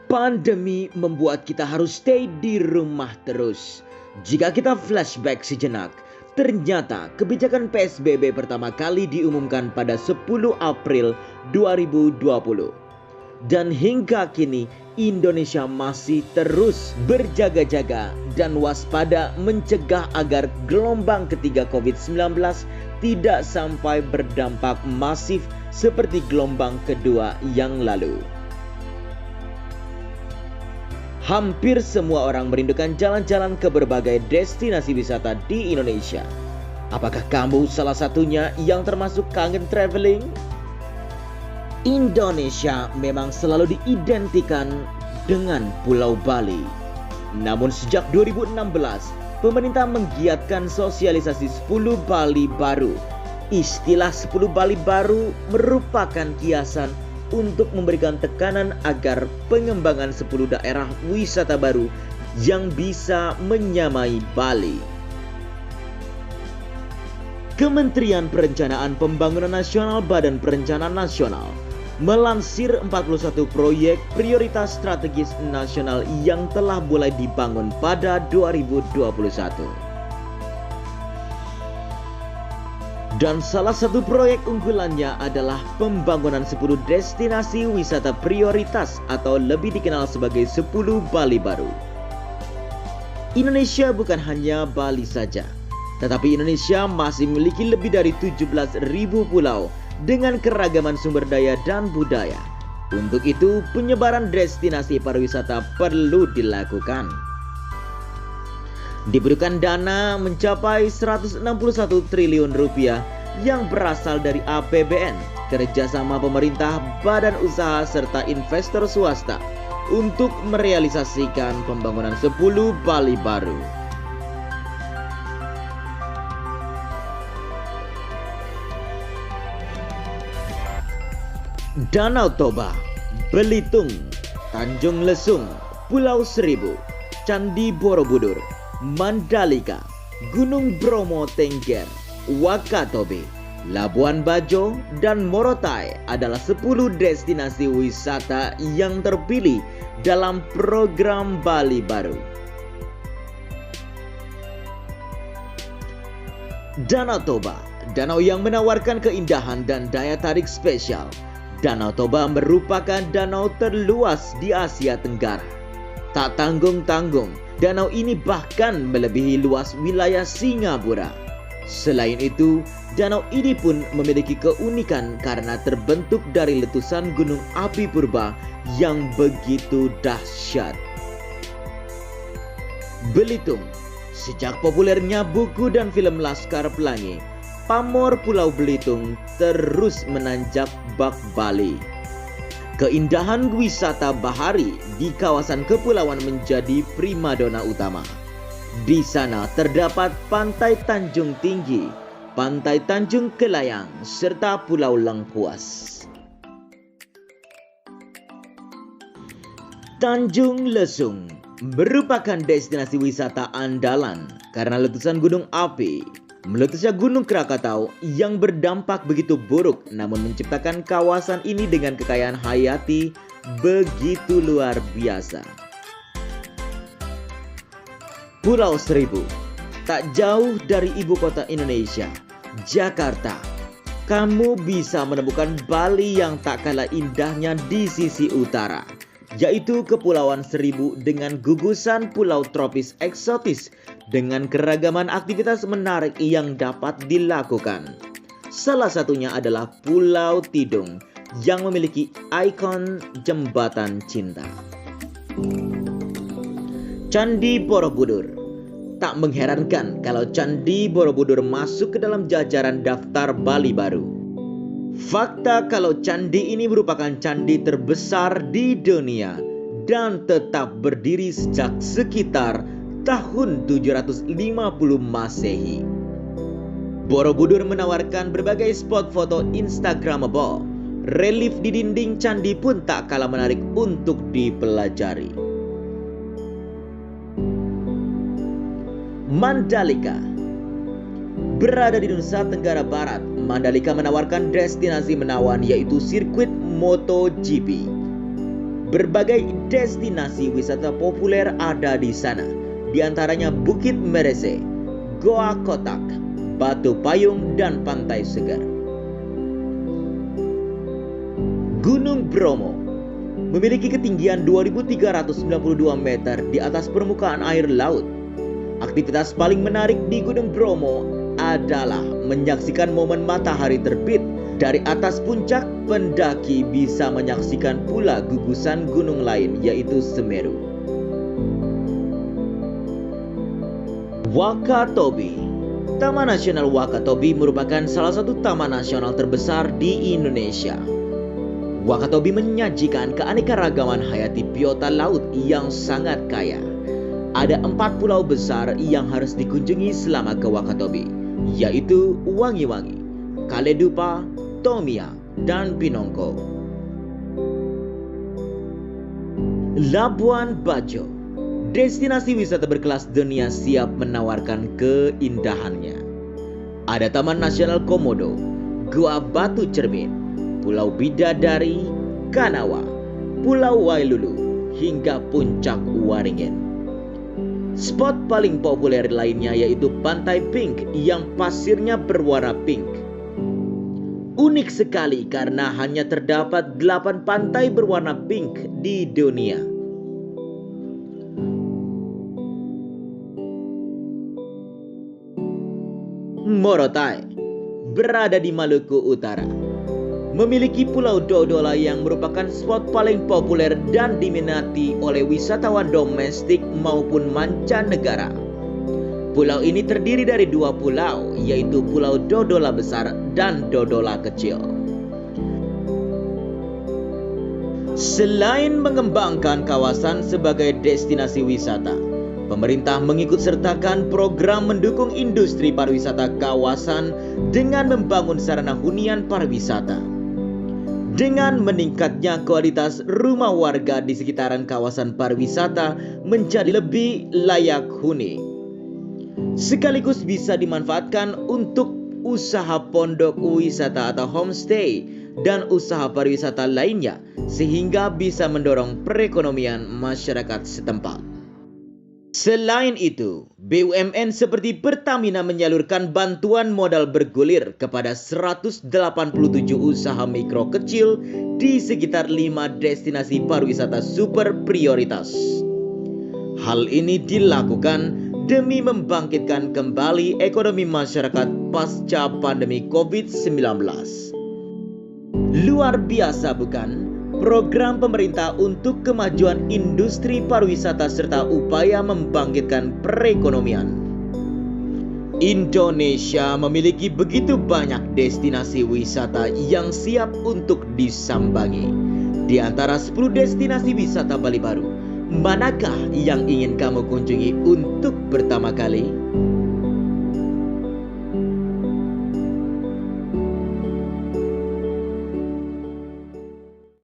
Pandemi membuat kita harus stay di rumah terus. Jika kita flashback sejenak, ternyata kebijakan PSBB pertama kali diumumkan pada 10 April 2020. Dan hingga kini Indonesia masih terus berjaga-jaga dan waspada mencegah agar gelombang ketiga COVID-19 tidak sampai berdampak masif seperti gelombang kedua yang lalu. Hampir semua orang merindukan jalan-jalan ke berbagai destinasi wisata di Indonesia. Apakah kamu salah satunya yang termasuk kangen traveling? Indonesia memang selalu diidentikan dengan Pulau Bali. Namun sejak 2016, pemerintah menggiatkan sosialisasi 10 Bali baru. Istilah 10 Bali baru merupakan kiasan untuk memberikan tekanan agar pengembangan 10 daerah wisata baru yang bisa menyamai Bali. Kementerian Perencanaan Pembangunan Nasional Badan Perencanaan Nasional melansir 41 proyek prioritas strategis nasional yang telah mulai dibangun pada 2021. Dan salah satu proyek unggulannya adalah pembangunan 10 destinasi wisata prioritas atau lebih dikenal sebagai 10 Bali baru. Indonesia bukan hanya Bali saja, tetapi Indonesia masih memiliki lebih dari 17.000 pulau dengan keragaman sumber daya dan budaya. Untuk itu, penyebaran destinasi pariwisata perlu dilakukan. Dibutuhkan dana mencapai 161 triliun rupiah yang berasal dari APBN, kerjasama pemerintah, badan usaha, serta investor swasta untuk merealisasikan pembangunan 10 Bali baru. Danau Toba, Belitung, Tanjung Lesung, Pulau Seribu, Candi Borobudur, Mandalika, Gunung Bromo Tengger, Wakatobi, Labuan Bajo, dan Morotai adalah 10 destinasi wisata yang terpilih dalam program Bali Baru. Danau Toba, danau yang menawarkan keindahan dan daya tarik spesial. Danau Toba merupakan danau terluas di Asia Tenggara. Tak tanggung-tanggung, danau ini bahkan melebihi luas wilayah Singapura. Selain itu, danau ini pun memiliki keunikan karena terbentuk dari letusan gunung api purba yang begitu dahsyat. Belitung, sejak populernya buku dan film Laskar Pelangi, pamor Pulau Belitung terus menanjak bak Bali. Keindahan wisata bahari di kawasan kepulauan menjadi primadona utama. Di sana terdapat Pantai Tanjung Tinggi, Pantai Tanjung Kelayang, serta Pulau Lengkuas. Tanjung Lesung merupakan destinasi wisata andalan karena letusan gunung api. Meletusnya Gunung Krakatau yang berdampak begitu buruk namun menciptakan kawasan ini dengan kekayaan hayati begitu luar biasa. Pulau Seribu, tak jauh dari ibu kota Indonesia, Jakarta. Kamu bisa menemukan Bali yang tak kalah indahnya di sisi utara, yaitu Kepulauan Seribu dengan gugusan pulau tropis eksotis dengan keragaman aktivitas menarik yang dapat dilakukan. Salah satunya adalah Pulau Tidung yang memiliki ikon jembatan cinta. Candi Borobudur. Tak mengherankan kalau Candi Borobudur masuk ke dalam jajaran daftar Bali Baru. Fakta kalau candi ini merupakan candi terbesar di dunia dan tetap berdiri sejak sekitar tahun 750 Masehi. Borobudur menawarkan berbagai spot foto Instagramable. Relief di dinding candi pun tak kalah menarik untuk dipelajari. Mandalika. Berada di Nusa Tenggara Barat, Mandalika menawarkan destinasi menawan yaitu sirkuit MotoGP. Berbagai destinasi wisata populer ada di sana, di antaranya Bukit Merese, Goa Kotak, Batu Payung, dan Pantai Segar. Gunung Bromo memiliki ketinggian 2.392 meter di atas permukaan air laut. Aktivitas paling menarik di Gunung Bromo adalah menyaksikan momen matahari terbit. Dari atas puncak, pendaki bisa menyaksikan pula gugusan gunung lain, yaitu Semeru. Wakatobi. Taman Nasional Wakatobi merupakan salah satu taman nasional terbesar di Indonesia. Wakatobi menyajikan keanekaragaman hayati biota laut yang sangat kaya. Ada 4 pulau besar yang harus dikunjungi selama ke Wakatobi, yaitu Wangi-Wangi, Kaledupa, Tomia, dan Pinongko. Labuan Bajo, destinasi wisata berkelas dunia, siap menawarkan keindahannya. Ada Taman Nasional Komodo, Gua Batu Cermin, Pulau Bidadari, Kanawa, Pulau Wailulu, hingga Puncak Waringin. Spot paling populer lainnya yaitu Pantai Pink yang pasirnya berwarna pink. Unik sekali karena hanya terdapat 8 pantai berwarna pink di dunia. Morotai berada di Maluku Utara. Memiliki Pulau Dodola yang merupakan spot paling populer dan diminati oleh wisatawan domestik maupun mancanegara. Pulau ini terdiri dari 2 pulau, yaitu Pulau Dodola Besar dan Dodola Kecil. Selain mengembangkan kawasan sebagai destinasi wisata, pemerintah mengikut sertakan program mendukung industri pariwisata kawasan dengan membangun sarana hunian pariwisata. Dengan meningkatnya kualitas rumah warga di sekitaran kawasan pariwisata menjadi lebih layak huni, sekaligus bisa dimanfaatkan untuk usaha pondok wisata atau homestay dan usaha pariwisata lainnya, sehingga bisa mendorong perekonomian masyarakat setempat. Selain itu, BUMN seperti Pertamina menyalurkan bantuan modal bergulir kepada 187 usaha mikro kecil di sekitar 5 destinasi pariwisata super prioritas. Hal ini dilakukan demi membangkitkan kembali ekonomi masyarakat pasca pandemi COVID-19. Luar biasa bukan? Program pemerintah untuk kemajuan industri pariwisata serta upaya membangkitkan perekonomian. Indonesia memiliki begitu banyak destinasi wisata yang siap untuk disambangi. Di antara 10 destinasi wisata Bali Baru, manakah yang ingin kamu kunjungi untuk pertama kali?